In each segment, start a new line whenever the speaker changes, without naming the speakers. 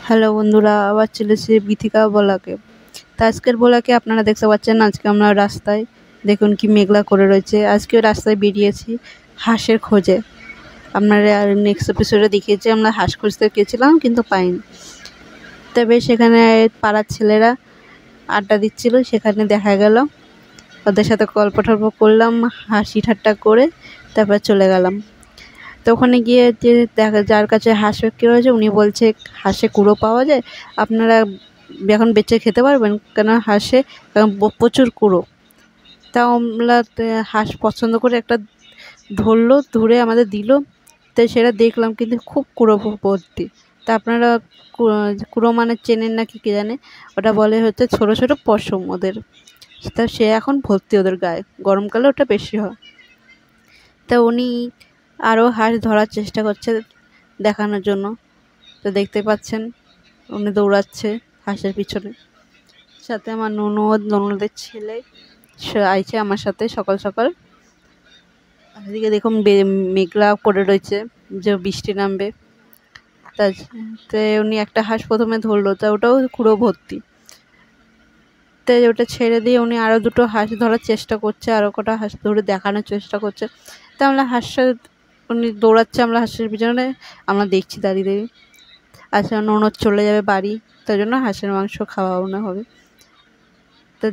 Hello বন্ধুরা, আবার চলে এসেছি গীতিকা বলাকে। তা আজকের বলাকে আপনারা দেখতে পাচ্ছেন, আজকে আমরা রাস্তায় দেখুন কি মেঘলা করে রয়েছে। আজকে রাস্তায় বেরিয়েছি হাঁসের খোঁজে। আপনারা নেক্সট এপিসোডে দেখিয়েছি আমরা হাঁস খুঁজতে গেছিলাম কিন্তু পাইনি। তবে সেখানে পাড়ার ছেলেরা আড্ডা দিচ্ছিল, সেখানে দেখা গেল। ওদের সাথে গল্প টল্প করলাম, হাসি ঠাট্টা করে তারপর চলে গেলাম। তো ওখানে গিয়ে যে দেখা যার কাছে হাঁস বিক্রি হয়েছে উনি বলছে হাঁসে কুড়ো পাওয়া যায়, আপনারা এখন বেচে খেতে পারবেন, কেন হাঁসে প্রচুর কুড়ো। তাও আমরা হাঁস পছন্দ করে একটা ধরলো, ধরে আমাদের দিল। তো সেটা দেখলাম, কিন্তু খুব কুড়ো ভর্তি। তা আপনারা কুড়ো মানে চেনেন নাকি কে জানে, ওটা বলে হচ্ছে ছোটো ছোটো পশম ওদের। তা সে এখন ভর্তি ওদের গায়ে, গরমকালে ওটা বেশি হয়। তা উনি আরও হাঁস ধরার চেষ্টা করছে দেখানোর জন্য। তো দেখতে পাচ্ছেন উনি দৌড়াচ্ছে হাঁসের পিছনে। সাথে আমার ননদের ছেলে আইছে আমার সাথে সকাল সকাল। এদিকে দেখুন মেঘলা করে রয়েছে যে বৃষ্টি নামবে। তা উনি একটা হাঁস প্রথমে ধরলো, তা ওটাও কুড়ো ভর্তি। তাই ওটা ছেড়ে দিয়ে উনি আরও দুটো হাঁস ধরার চেষ্টা করছে, আরও কটা হাঁস ধরে দেখানোর চেষ্টা করছে। তা আমরা হাঁসটা উনি দৌড়াচ্ছে, আমরা হাঁসের পিছনে আমরা দেখছি দাঁড়িয়ে দাঁড়িয়ে। আচ্ছা, ননদ চলে যাবে বাড়ি, তার জন্য হাঁসের মাংস খাওয়ানো হবে। তো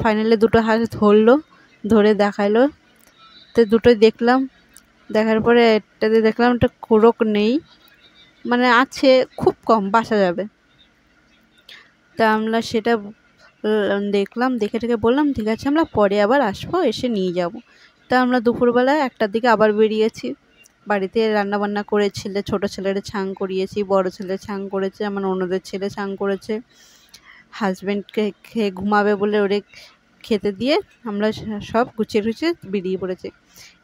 ফাইনালি দুটো হাঁস ধরলো, ধরে দেখাইলো। তো দুটোই দেখলাম, দেখার পরে একটাতে দেখলাম একটা কুড়োক নেই, মানে আছে খুব কম, বাসা যাবে। তা আমরা সেটা দেখলাম, দেখে টেকে বললাম ঠিক আছে আমরা পরে আবার আসবো, এসে নিয়ে যাব। তা আমরা দুপুরবেলায় 1টার দিকে আবার বেরিয়েছি। বাড়িতে রান্নাবান্না করে ছোটো ছেলের ছাং করিয়েছি, বড় ছেলে ছাং করেছে, আমার ননদের ছেলে ছাং করেছে। হাজব্যান্ডকে খেয়ে ঘুমাবে বলে ওরে খেতে দিয়ে আমরা সব গুছিয়ে টুছিয়ে বেরিয়ে পড়েছি।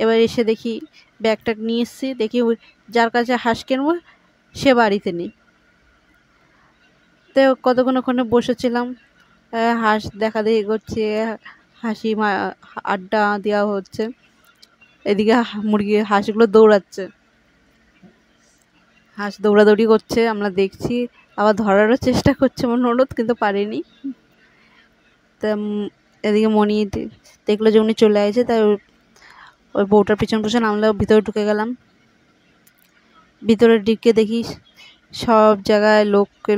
এবার এসে দেখি ব্যাগটা নিয়ে এসেছি, দেখি যার কাছে হাঁস কিনবো সে বাড়িতে নেই। তো কতক্ষণ ওখানে বসেছিলাম, হাঁস দেখা দেখি করছে, আড্ডা দেওয়া হচ্ছে। এদিকে হাঁসগুলো দৌড়াচ্ছে, হাঁস দৌড়াদৌড়ি করছে, আমরা দেখছি। আবার ধরারও চেষ্টা করছে আমার ননদ, কিন্তু পারেনি। তা এদিকে মনি দেখলো যে উনি চলে আসছে, তাই ওই বউটার পিছন পিছন আমরা ভিতরে ঢুকে গেলাম। ভিতরে ঢুকে দেখি সব জায়গায়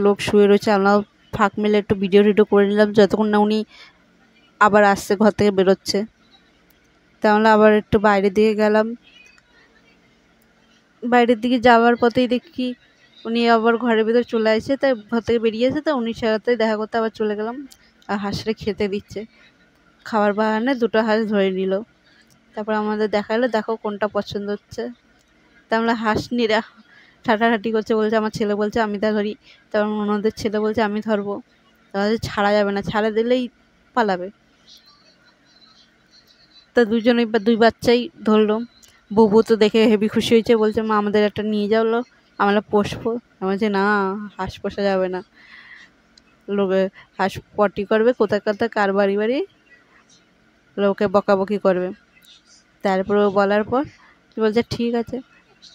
লোক শুয়ে রয়েছে। আমরা ফাঁক মেলে একটু ভিডিও করে নিলাম, যতক্ষণ না উনি আবার আসছে, ঘর থেকে বেরোচ্ছে। তা আমরা আবার একটু বাইরের দিকে গেলাম। বাইরের দিকে যাওয়ার পথেই দেখি উনি আবার ঘরের ভিতরে চলে আসছে, তাই ঘর থেকে বেরিয়েছে। তা উনি সাথে দেখা করতে আবার চলে গেলাম। আর হাঁসটা খেতে দিচ্ছে, খাবার বাহানে দুটো হাঁস ধরে নিল। তারপর আমাদের দেখালো, দেখো কোনটা পছন্দ হচ্ছে। তা আমরা হাঁস নিয়ে ঠাটাঠাটি করছে, বলছে আমার ছেলে বলছে আমি তা ধরি, তারপর ওনাদের ছেলে বলছে আমি ধরবো। তাহলে ছাড়া যাবে না, ছাড়া দিলেই পালাবে। তা দুই বাচ্চাই ধরলো। বুবু তো দেখে হেবি খুশি হয়েছে, বলছে মা আমাদের একটা নিয়ে যাওলো, আমরা পোষবো। আমি বলছি না, হাঁস পোষা যাবে না, লোকে হাঁস পটি করবে কোথায় কোথায়, কার বাড়ি বাড়ি লোকে বকাবকি করবে। তারপরে বলার পর বলছে ঠিক আছে।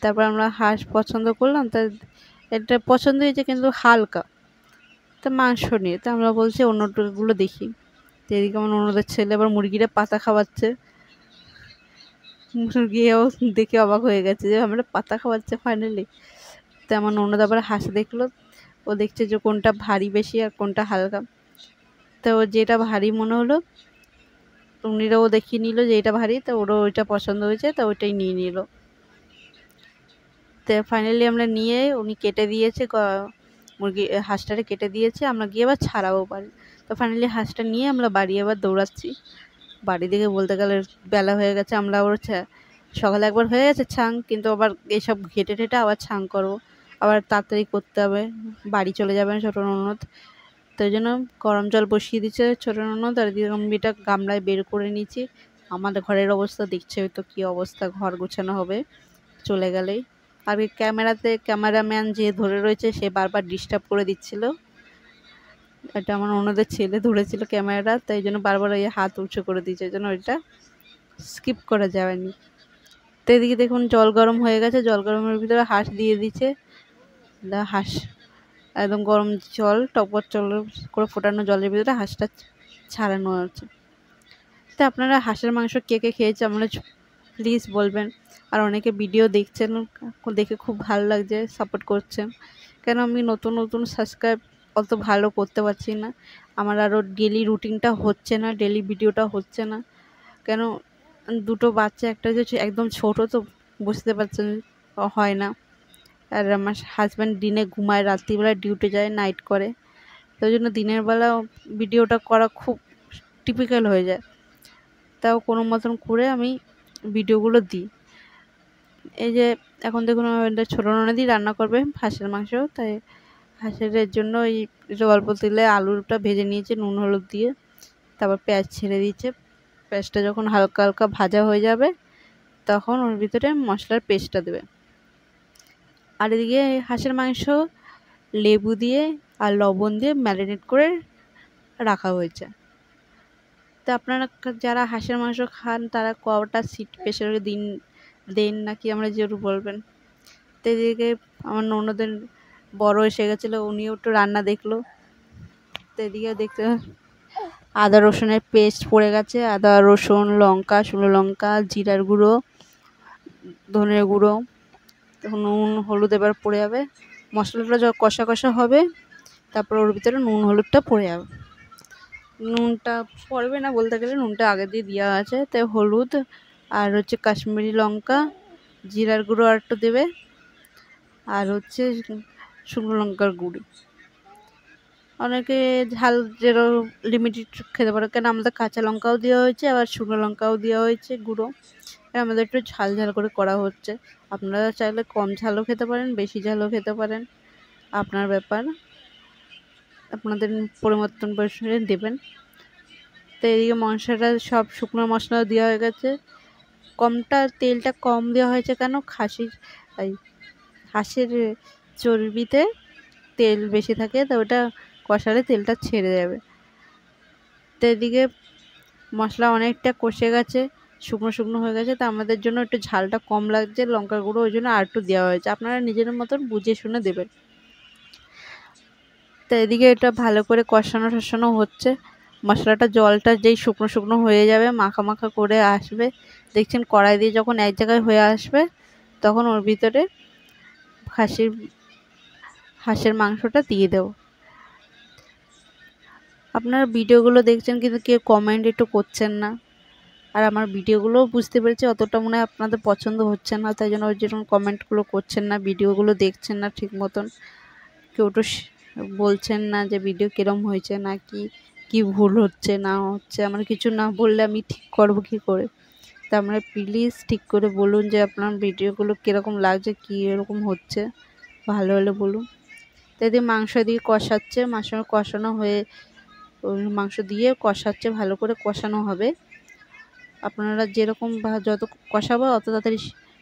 তারপর আমরা হাঁস পছন্দ করলাম, তা এটা পছন্দ হয়েছে কিন্তু হালকা, তা মাংস নিয়ে। তা আমরা বলছি অন্যগুলো দেখি। তো এদিকে আমার অন্যদের ছেলে আবার মুরগিরা পাতা খাওয়াচ্ছে। মুরগিও দেখে অবাক হয়ে গেছে যে আমরা পাতা খাওয়াচ্ছে ফাইনালি। তো আমার ননদ আবার হাঁস দেখলো, ও দেখছে যে কোনটা ভারী বেশি আর কোনটা হালকা। তো যেটা ভারী মনে হলো উনিরাও দেখিয়ে নিল যে এটা ভারী, তো ওরও ওইটা পছন্দ হয়েছে, তো ওইটাই নিয়ে নিল। তো ফাইনালি আমরা নিয়ে উনি কেটে দিয়েছে, হাঁসটারে কেটে দিয়েছে, আমরা গিয়ে আবার ছাড়াবো পারি। তো ফাইনালি হাঁসটা নিয়ে আমরা বাড়ি আবার দৌড়াচ্ছি। বাড়ি দিকে বলতে গেলে বেলা হয়ে গেছে। আমরা আবার সকালে একবার হয়ে গেছে ছাং, কিন্তু আবার এইসব ঘেটে ঠেটে আবার ছাং করবো, আবার তাড়াতাড়ি করতে হবে, বাড়ি চলে যাবেন ছোটো ননদ। তো ওই জন্য গরম জল বসিয়ে দিচ্ছে ছোটো ননদ, আর এটা গামলায় বের করে নিচ্ছি। আমাদের ঘরের অবস্থা দেখছে তো কী অবস্থা, ঘর গোছানো হবে চলে গেলেই। আর ক্যামেরাম্যান যে ধরে রয়েছে সে বারবার ডিস্টার্ব করে দিচ্ছিল। এটা আমার অন্যদের ছেলে ধরেছিল ক্যামেরাটা, তাই জন্য বারবার ওই হাত উঁচু করে দিয়েছে, এই জন্য ওইটা স্কিপ করা যায়নি। তো এদিকে দেখুন জল গরম হয়ে গেছে, জল গরমের ভিতরে হাঁস দিয়ে দিচ্ছে। হাঁস একদম গরম জল, টকবক জল করে ফোটানো জলের ভিতরে হাঁসটা ছাড়ানো হচ্ছে। তো আপনারা হাঁসের মাংস কে কে খেয়েছে আপনারা প্লিজ বলবেন। আর অনেকে ভিডিও দেখছেন, দেখে খুব ভালো লাগছে, সাপোর্ট করছেন। কেন আমি নতুন নতুন সাবস্ক্রাইব অত ভালো করতে পারছি না, আমার আরও ডেলি রুটিনটা হচ্ছে না, ডেলি ভিডিওটা হচ্ছে না। কেন দুটো বাচ্চা, একটা যে একদম ছোট, তো বুঝতে পারছেন হয় না। আর আমার হাজব্যান্ড দিনে ঘুমায়, রাত্রিবেলা ডিউটি যায়, নাইট করে, তো ওই জন্য দিনের বেলা ভিডিওটা করা খুব টিপিক্যাল হয়ে যায়। তাও কোনো মতন করে আমি ভিডিওগুলো দিই। এই যে এখন দেখুন আমাদের ছোটো ননদি রান্না করবে হাঁসের মাংস, তাই হাঁসের জন্য এই অল্প তেলে আলুটা ভেজে নিয়েছে নুন হলুদ দিয়ে, তারপর পেঁয়াজ ছেড়ে দিয়েছে। পেঁয়াজটা যখন হালকা হালকা ভাজা হয়ে যাবে তখন ওর ভিতরে মশলার পেস্টটা দেবে। আর এদিকে হাঁসের মাংস লেবু দিয়ে আর লবণ দিয়ে ম্যারিনেট করে রাখা হয়েছে। তো আপনারা যারা হাঁসের মাংস খান তারা কটা সিট প্রেসারে দেন নাকি আমরা যেরকম বলবেন। তো এদিকে আমার ননদের বড় এসে গেছিলো, উনিও একটু রান্না দেখলো। তো এদিকে দেখতে আদা রসুনের পেস্ট পড়ে গেছে, আদা রসুন লঙ্কা, শুকনো লঙ্কা, জিরার গুঁড়ো, ধনের গুঁড়ো, তখন নুন হলুদ এবার পড়ে যাবে। মশলাটা যখন কষা কষা হবে তারপর ওর ভিতরে নুন হলুদটা পড়ে যাবে। নুনটা পড়বে না বলতে গেলে, নুনটা আগে দিয়ে দেওয়া আছে। তাই হলুদ আর হচ্ছে কাশ্মীরি লঙ্কা, জিরার গুঁড়ো আর একটু দেবে, আর হচ্ছে শুকনো লঙ্কার গুঁড়ি। অনেকে ঝাল যেরকম লিমিটেড খেতে পারে, কেন আমাদের কাঁচা লঙ্কাও দেওয়া হয়েছে আবার শুকনো লঙ্কাও দেওয়া হয়েছে গুঁড়ো, আমাদের একটু ঝাল ঝাল করে করা হচ্ছে। আপনারা চাইলে কম ঝালও খেতে পারেন, বেশি ঝালও খেতে পারেন, আপনার ব্যাপার, আপনাদের পরিবর্তন করে দেবেন। তো এদিকে মশলাটা সব শুকনো মশলা দেওয়া হয়ে গেছে। তেলটা কম দেওয়া হয়েছে কেন, হাঁসের চর্বিতে তেল বেশি থাকে, তো ওটা কষালে তেলটা ছেড়ে যাবে। তো এদিকে মশলা অনেকটা কষে গেছে, শুকনো শুকনো হয়ে গেছে, তো আমাদের জন্য একটু ঝালটা কম লাগছে, লঙ্কার গুঁড়ো ওই জন্য আর একটু দেওয়া হয়েছে, আপনারা নিজের মতন বুঝে শুনে দেবেন। তো এদিকে এটা ভালো করে কষানো হচ্ছে। মশলাটা জলটা যেই শুকনো শুকনো হয়ে যাবে, মাখা মাখা করে আসবে, দেখছেন কড়াই দিয়ে যখন এক জায়গায় হয়ে আসবে তখন ওর ভিতরে হাঁসের মাংসটা দিয়ে দেবো। আপনারা ভিডিওগুলো দেখছেন কিন্তু কেউ কমেন্ট একটু করছেন না, আর আমার ভিডিওগুলোও বুঝতে পেরেছি অতটা মনে হয় আপনাদের পছন্দ হচ্ছে না, তাই জন্য ওই যেরকম কমেন্টগুলো করছেন না, ভিডিওগুলো দেখছেন না ঠিক মতন, কেউ একটু বলছেন না যে ভিডিও কীরকম হয়েছে না কি ভুল হচ্ছে না হচ্ছে। আমার কিছু না বললে আমি ঠিক করবো কী করে? তা আপনারা প্লিজ ঠিক করে বলুন যে আপনার ভিডিওগুলো কীরকম লাগছে, কী এরকম হচ্ছে, ভালো হলে বলুন। তো এদিকে মাংস দিয়ে কষাচ্ছে, মাংস কষানো হয়ে মাংস দিয়ে কষাচ্ছে, ভালো করে কষানো হবে। আপনারা যেরকম যত কষাবো অত তাড়াতাড়ি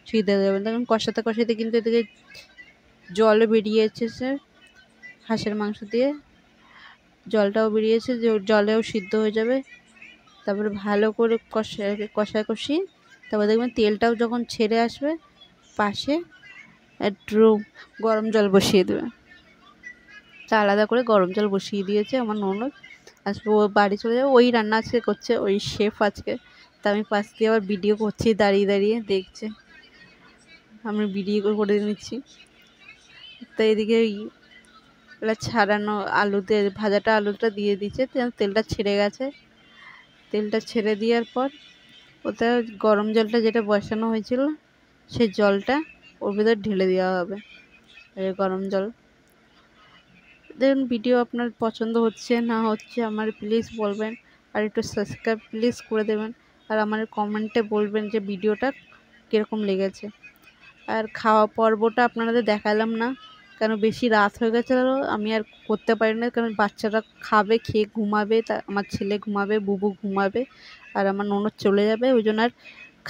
সিদ্ধ হয়ে যাবেন। দেখুন কষাতে কষাতে কিন্তু এদিকে জল বেরিয়েছে, হাঁসের মাংস দিয়ে জলটাও বেরিয়েছে, জলেও সিদ্ধ হয়ে যাবে। তারপরে ভালো করে কষিয়ে তারপর দেখবেন তেলটাও যখন ছেড়ে আসবে পাশে একটু গরম জল বসিয়ে দেবে। তা আলাদা করে গরম জল বসিয়ে দিয়েছে আমার ননদ, আজকে ও বাড়ি চলে যাবে, ওই রান্না আজকে করছে, ওই শেফ আজকে। তা আমি পাশ দিয়ে আবার ভিডিও করছি, দাঁড়িয়ে দাঁড়িয়ে দেখছে, আমি ভিডিও করে নিচ্ছি। তো এদিকে ছাড়ানো আলুটা দিয়ে দিচ্ছে, তেলটা ছেড়ে গেছে। তেলটা ছেড়ে দেওয়ার পর ওটা গরম জলটা যেটা বসানো হয়েছিল সেই জলটা ওর ভিতরে ঢেলে দেওয়া হবে, গরম জল। দেখুন ভিডিও আপনার পছন্দ হচ্ছে না হচ্ছে আমার প্লিজ বলবেন, আর একটু সাবস্ক্রাইব প্লিজ করে দেবেন, আর আমার কমেন্টে বলবেন যে ভিডিওটা কীরকম লেগেছে। আর খাওয়া পর্বটা আপনাদের দেখালাম না, কেন বেশি রাত হয়ে গেছে, আমি আর করতে পারি না, কারণ বাচ্চারা খাবে, খেয়ে ঘুমাবে, তা আমার ছেলে ঘুমাবে, বুবু ঘুমাবে, আর আমার ননদ চলে যাবে, ওই জন্য আর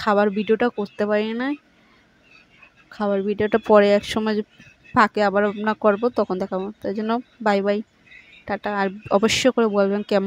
খাবার ভিডিওটা করতে পারি না। খাবার ভিডিওটা পরে এক সময় ফাঁকে আবার করবো, তখন দেখাবো। তাই জন্য বাই বাই, টাটা। আর অবশ্যই করে বলবেন কেমন